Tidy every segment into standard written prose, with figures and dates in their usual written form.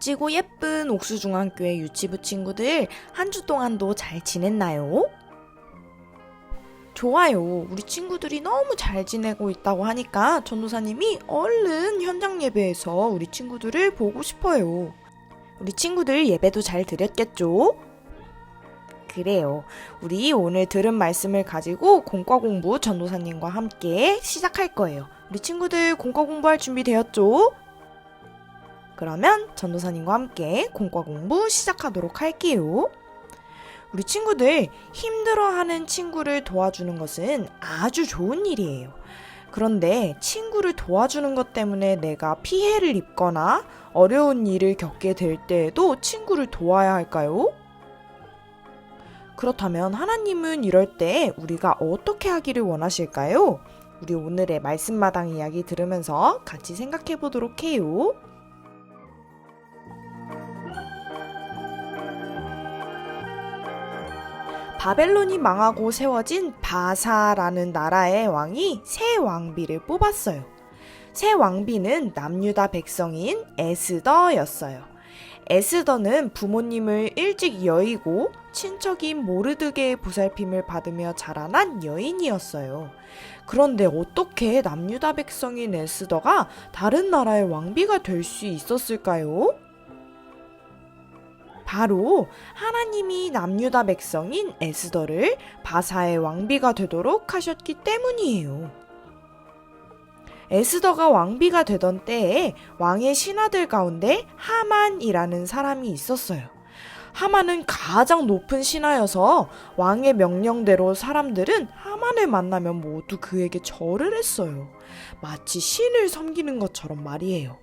멋지고 예쁜 옥수중앙교회 유치부 친구들, 한 주 동안도 잘 지냈나요? 좋아요. 우리 친구들이 너무 잘 지내고 있다고 하니까 전도사님이 얼른 현장 예배에서 우리 친구들을 보고 싶어요. 우리 친구들 예배도 잘 드렸겠죠? 그래요. 우리 오늘 들은 말씀을 가지고 공과 공부 전도사님과 함께 시작할 거예요. 우리 친구들 공과 공부할 준비 되었죠? 그러면 전도사님과 함께 공과 공부 시작하도록 할게요. 우리 친구들, 힘들어하는 친구를 도와주는 것은 아주 좋은 일이에요. 그런데 친구를 도와주는 것 때문에 내가 피해를 입거나 어려운 일을 겪게 될 때에도 친구를 도와야 할까요? 그렇다면 하나님은 이럴 때 우리가 어떻게 하기를 원하실까요? 우리 오늘의 말씀마당 이야기 들으면서 같이 생각해 보도록 해요. 바벨론이 망하고 세워진 바사라는 나라의 왕이 새 왕비를 뽑았어요. 새 왕비는 남유다 백성인 에스더였어요. 에스더는 부모님을 일찍 여의고 친척인 모르드게의 보살핌을 받으며 자라난 여인이었어요. 그런데 어떻게 남유다 백성인 에스더가 다른 나라의 왕비가 될 수 있었을까요? 바로 하나님이 남유다 백성인 에스더를 바사의 왕비가 되도록 하셨기 때문이에요. 에스더가 왕비가 되던 때에 왕의 신하들 가운데 하만이라는 사람이 있었어요. 하만은 가장 높은 신하여서 왕의 명령대로 사람들은 하만을 만나면 모두 그에게 절을 했어요. 마치 신을 섬기는 것처럼 말이에요.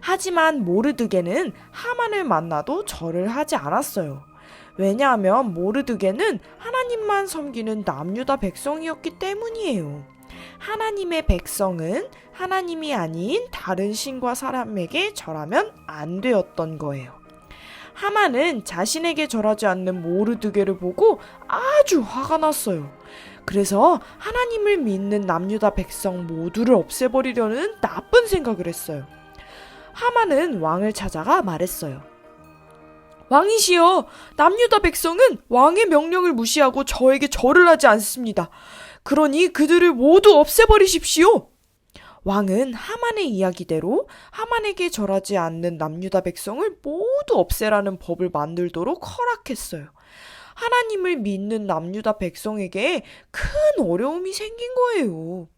하지만 모르드게는 하만을 만나도 절을 하지 않았어요. 왜냐하면 모르드게는 하나님만 섬기는 남유다 백성이었기 때문이에요. 하나님의 백성은 하나님이 아닌 다른 신과 사람에게 절하면 안 되었던 거예요. 하만은 자신에게 절하지 않는 모르드게를 보고 아주 화가 났어요. 그래서 하나님을 믿는 남유다 백성 모두를 없애버리려는 나쁜 생각을 했어요. 하만은 왕을 찾아가 말했어요. 왕이시여, 남유다 백성은 왕의 명령을 무시하고 저에게 절을 하지 않습니다. 그러니 그들을 모두 없애버리십시오. 왕은 하만의 이야기대로 하만에게 절하지 않는 남유다 백성을 모두 없애라는 법을 만들도록 허락했어요. 하나님을 믿는 남유다 백성에게 큰 어려움이 생긴 거예요.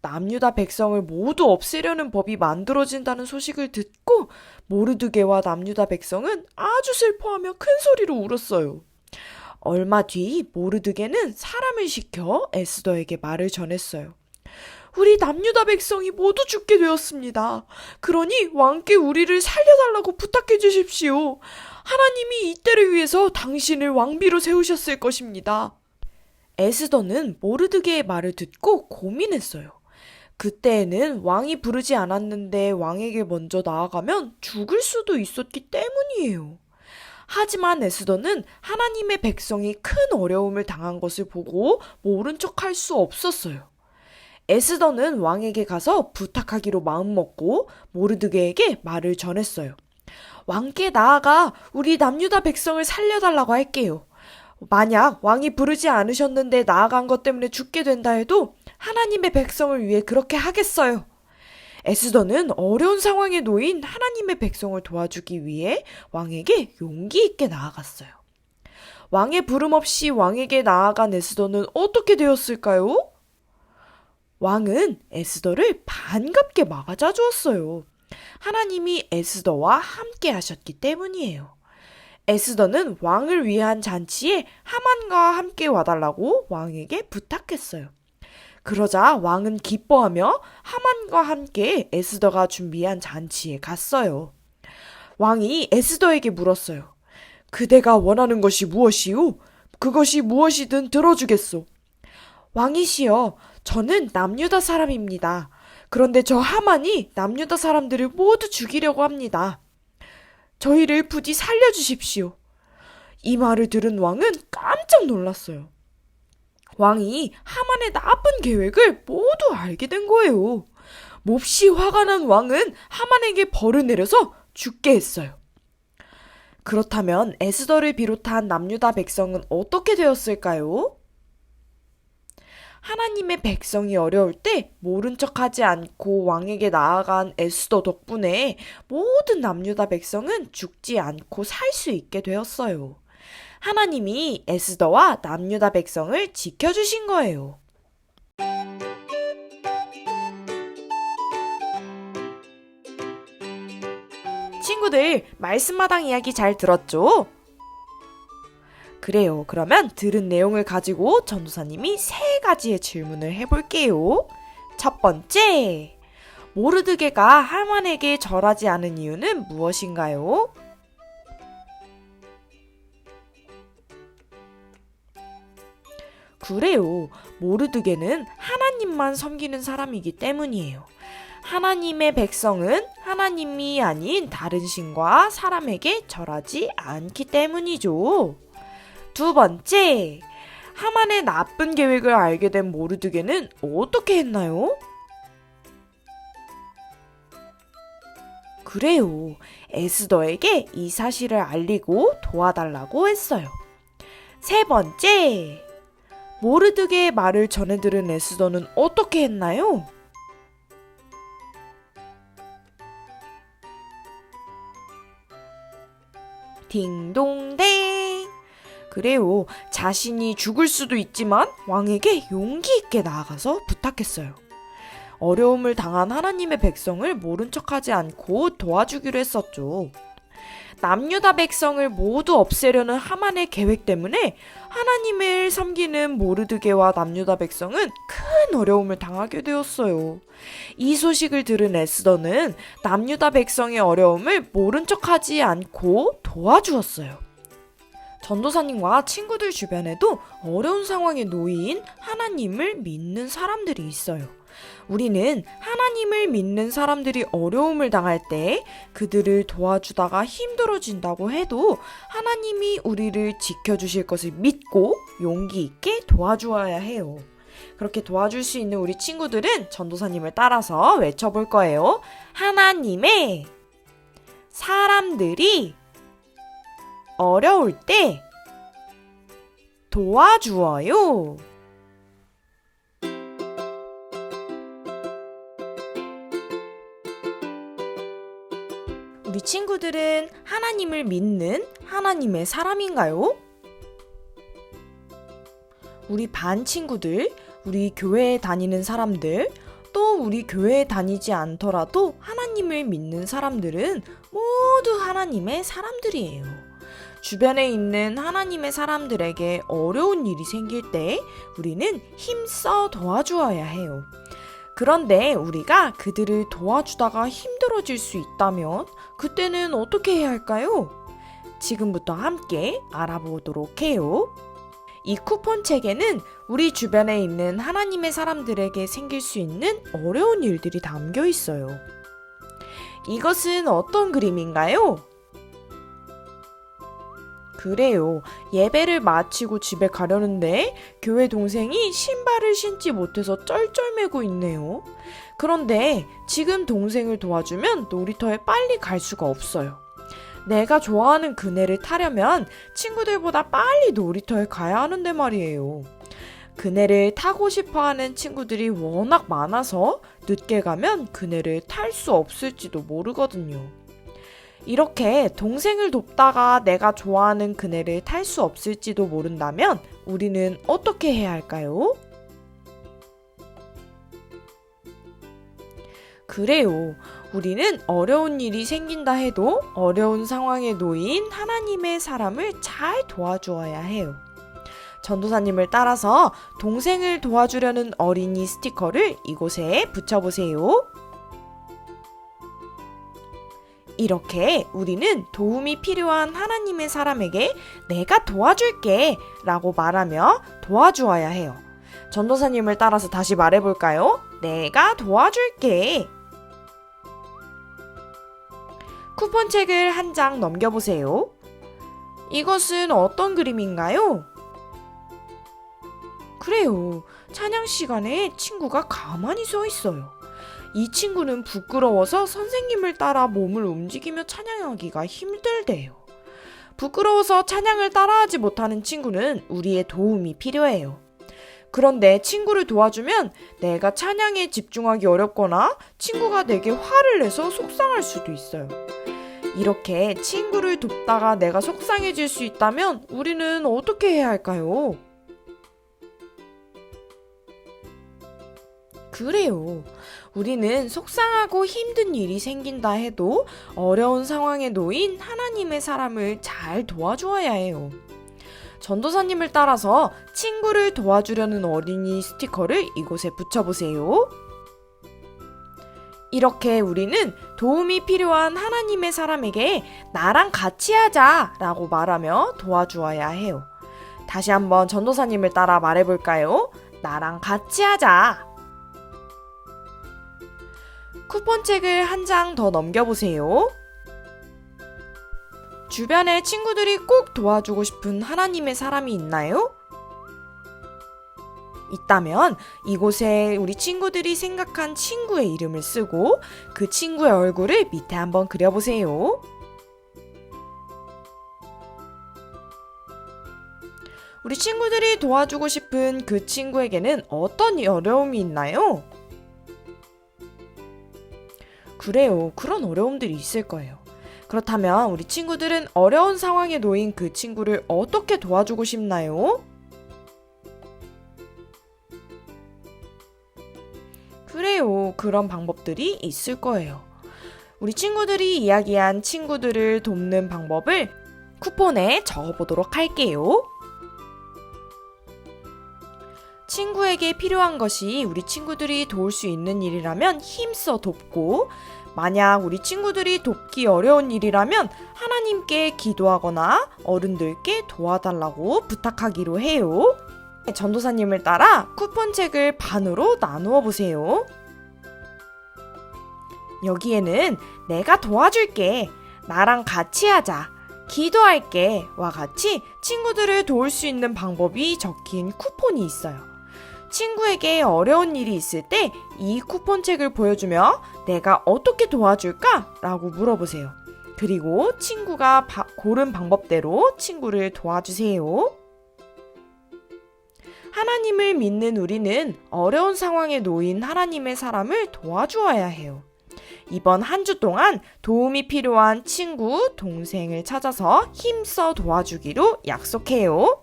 남유다 백성을 모두 없애려는 법이 만들어진다는 소식을 듣고 모르드게와 남유다 백성은 아주 슬퍼하며 큰 소리로 울었어요. 얼마 뒤 모르드게는 사람을 시켜 에스더에게 말을 전했어요. 우리 남유다 백성이 모두 죽게 되었습니다. 그러니 왕께 우리를 살려달라고 부탁해 주십시오. 하나님이 이때를 위해서 당신을 왕비로 세우셨을 것입니다. 에스더는 모르드게의 말을 듣고 고민했어요. 그때에는 왕이 부르지 않았는데 왕에게 먼저 나아가면 죽을 수도 있었기 때문이에요. 하지만 에스더는 하나님의 백성이 큰 어려움을 당한 것을 보고 모른 척 할 수 없었어요. 에스더는 왕에게 가서 부탁하기로 마음먹고 모르드게에게 말을 전했어요. 왕께 나아가 우리 남유다 백성을 살려달라고 할게요. 만약 왕이 부르지 않으셨는데 나아간 것 때문에 죽게 된다 해도 하나님의 백성을 위해 그렇게 하겠어요. 에스더는 어려운 상황에 놓인 하나님의 백성을 도와주기 위해 왕에게 용기 있게 나아갔어요. 왕의 부름 없이 왕에게 나아간 에스더는 어떻게 되었을까요? 왕은 에스더를 반갑게 맞아 주었어요. 하나님이 에스더와 함께 하셨기 때문이에요. 에스더는 왕을 위한 잔치에 하만과 함께 와달라고 왕에게 부탁했어요. 그러자 왕은 기뻐하며 하만과 함께 에스더가 준비한 잔치에 갔어요. 왕이 에스더에게 물었어요. 그대가 원하는 것이 무엇이오? 그것이 무엇이든 들어주겠소. 왕이시여, 저는 남유다 사람입니다. 그런데 저 하만이 남유다 사람들을 모두 죽이려고 합니다. 저희를 부디 살려주십시오. 이 말을 들은 왕은 깜짝 놀랐어요. 왕이 하만의 나쁜 계획을 모두 알게 된 거예요. 몹시 화가 난 왕은 하만에게 벌을 내려서 죽게 했어요. 그렇다면 에스더를 비롯한 남유다 백성은 어떻게 되었을까요? 하나님의 백성이 어려울 때 모른 척하지 않고 왕에게 나아간 에스더 덕분에 모든 남유다 백성은 죽지 않고 살 수 있게 되었어요. 하나님이 에스더와 남유다 백성을 지켜주신 거예요. 친구들, 말씀마당 이야기 잘 들었죠? 그래요. 그러면 들은 내용을 가지고 전도사님이 3가지의 질문을 해볼게요. 첫 번째, 모르드게가 하만에게 절하지 않은 이유는 무엇인가요? 그래요. 모르드게는 하나님만 섬기는 사람이기 때문이에요. 하나님의 백성은 하나님이 아닌 다른 신과 사람에게 절하지 않기 때문이죠. 두 번째, 하만의 나쁜 계획을 알게 된 모르드게는 어떻게 했나요? 그래요. 에스더에게 이 사실을 알리고 도와달라고 했어요. 세 번째, 모르드게의 말을 전해 들은 에스더는 어떻게 했나요? 딩동댕. 그래요. 자신이 죽을 수도 있지만 왕에게 용기 있게 나아가서 부탁했어요. 어려움을 당한 하나님의 백성을 모른 척하지 않고 도와주기로 했었죠. 남유다 백성을 모두 없애려는 하만의 계획 때문에 하나님을 섬기는 모르드게와 남유다 백성은 큰 어려움을 당하게 되었어요. 이 소식을 들은 에스더는 남유다 백성의 어려움을 모른 척하지 않고 도와주었어요. 전도사님과 친구들 주변에도 어려운 상황에 놓인 하나님을 믿는 사람들이 있어요. 우리는 하나님을 믿는 사람들이 어려움을 당할 때 그들을 도와주다가 힘들어진다고 해도 하나님이 우리를 지켜주실 것을 믿고 용기 있게 도와주어야 해요. 그렇게 도와줄 수 있는 우리 친구들은 전도사님을 따라서 외쳐볼 거예요. 하나님의 사람들이 어려울 때 도와주어요. 우리 친구들은 하나님을 믿는 하나님의 사람인가요? 우리 반 친구들, 우리 교회에 다니는 사람들, 또 우리 교회에 다니지 않더라도 하나님을 믿는 사람들은 모두 하나님의 사람들이에요. 주변에 있는 하나님의 사람들에게 어려운 일이 생길 때 우리는 힘써 도와주어야 해요. 그런데 우리가 그들을 도와주다가 힘들어질 수 있다면 그때는 어떻게 해야 할까요? 지금부터 함께 알아보도록 해요. 이 쿠폰 책에는 우리 주변에 있는 하나님의 사람들에게 생길 수 있는 어려운 일들이 담겨 있어요. 이것은 어떤 그림인가요? 그래요. 예배를 마치고 집에 가려는데 교회 동생이 신발을 신지 못해서 쩔쩔매고 있네요. 그런데 지금 동생을 도와주면 놀이터에 빨리 갈 수가 없어요. 내가 좋아하는 그네를 타려면 친구들보다 빨리 놀이터에 가야 하는데 말이에요. 그네를 타고 싶어하는 친구들이 워낙 많아서 늦게 가면 그네를 탈 수 없을지도 모르거든요. 이렇게 동생을 돕다가 내가 좋아하는 그네를 탈 수 없을지도 모른다면 우리는 어떻게 해야 할까요? 그래요. 우리는 어려운 일이 생긴다 해도 어려운 상황에 놓인 하나님의 사람을 잘 도와주어야 해요. 전도사님을 따라서 동생을 도와주려는 어린이 스티커를 이곳에 붙여보세요. 이렇게 우리는 도움이 필요한 하나님의 사람에게 내가 도와줄게 라고 말하며 도와주어야 해요. 전도사님을 따라서 다시 말해볼까요? 내가 도와줄게. 쿠폰책을 한 장 넘겨보세요. 이것은 어떤 그림인가요? 그래요. 찬양 시간에 친구가 가만히 서 있어요. 이 친구는 부끄러워서 선생님을 따라 몸을 움직이며 찬양하기가 힘들대요. 부끄러워서 찬양을 따라하지 못하는 친구는 우리의 도움이 필요해요. 그런데 친구를 도와주면 내가 찬양에 집중하기 어렵거나 친구가 내게 화를 내서 속상할 수도 있어요. 이렇게 친구를 돕다가 내가 속상해질 수 있다면 우리는 어떻게 해야 할까요? 그래요. 우리는 속상하고 힘든 일이 생긴다 해도 어려운 상황에 놓인 하나님의 사람을 잘 도와주어야 해요. 전도사님을 따라서 친구를 도와주려는 어린이 스티커를 이곳에 붙여보세요. 이렇게 우리는 도움이 필요한 하나님의 사람에게 나랑 같이 하자 라고 말하며 도와주어야 해요. 다시 한번 전도사님을 따라 말해볼까요? 나랑 같이 하자. 쿠폰책을 한 장 더 넘겨보세요. 주변에 친구들이 꼭 도와주고 싶은 하나님의 사람이 있나요? 있다면 이곳에 우리 친구들이 생각한 친구의 이름을 쓰고 그 친구의 얼굴을 밑에 한번 그려보세요. 우리 친구들이 도와주고 싶은 그 친구에게는 어떤 어려움이 있나요? 그래요. 그런 어려움들이 있을 거예요. 그렇다면 우리 친구들은 어려운 상황에 놓인 그 친구를 어떻게 도와주고 싶나요? 그래요. 그런 방법들이 있을 거예요. 우리 친구들이 이야기한 친구들을 돕는 방법을 쿠폰에 적어보도록 할게요. 친구에게 필요한 것이 우리 친구들이 도울 수 있는 일이라면 힘써 돕고, 만약 우리 친구들이 돕기 어려운 일이라면 하나님께 기도하거나 어른들께 도와달라고 부탁하기로 해요. 전도사님을 따라 쿠폰책을 반으로 나누어 보세요. 여기에는 내가 도와줄게, 나랑 같이 하자, 기도할게 와 같이 친구들을 도울 수 있는 방법이 적힌 쿠폰이 있어요. 친구에게 어려운 일이 있을 때 이 쿠폰책을 보여주며 내가 어떻게 도와줄까? 라고 물어보세요. 그리고 친구가 고른 방법대로 친구를 도와주세요. 하나님을 믿는 우리는 어려운 상황에 놓인 하나님의 사람을 도와주어야 해요. 이번 한 주 동안 도움이 필요한 친구, 동생을 찾아서 힘써 도와주기로 약속해요.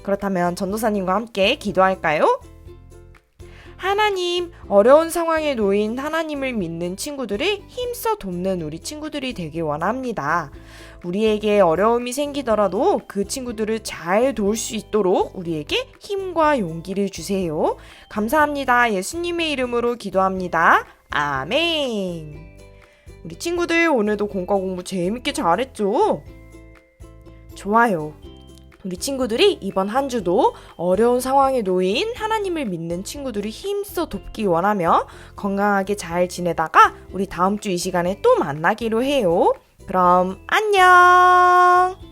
그렇다면 전도사님과 함께 기도할까요? 하나님, 어려운 상황에 놓인 하나님을 믿는 친구들을 힘써 돕는 우리 친구들이 되길 원합니다. 우리에게 어려움이 생기더라도 그 친구들을 잘 도울 수 있도록 우리에게 힘과 용기를 주세요. 감사합니다. 예수님의 이름으로 기도합니다. 아멘. 우리 친구들 오늘도 공과 공부 재밌게 잘했죠? 좋아요. 우리 친구들이 이번 한 주도 어려운 상황에 놓인 하나님을 믿는 친구들이 힘써 돕기 원하며 건강하게 잘 지내다가 우리 다음 주 이 시간에 또 만나기로 해요. 그럼 안녕!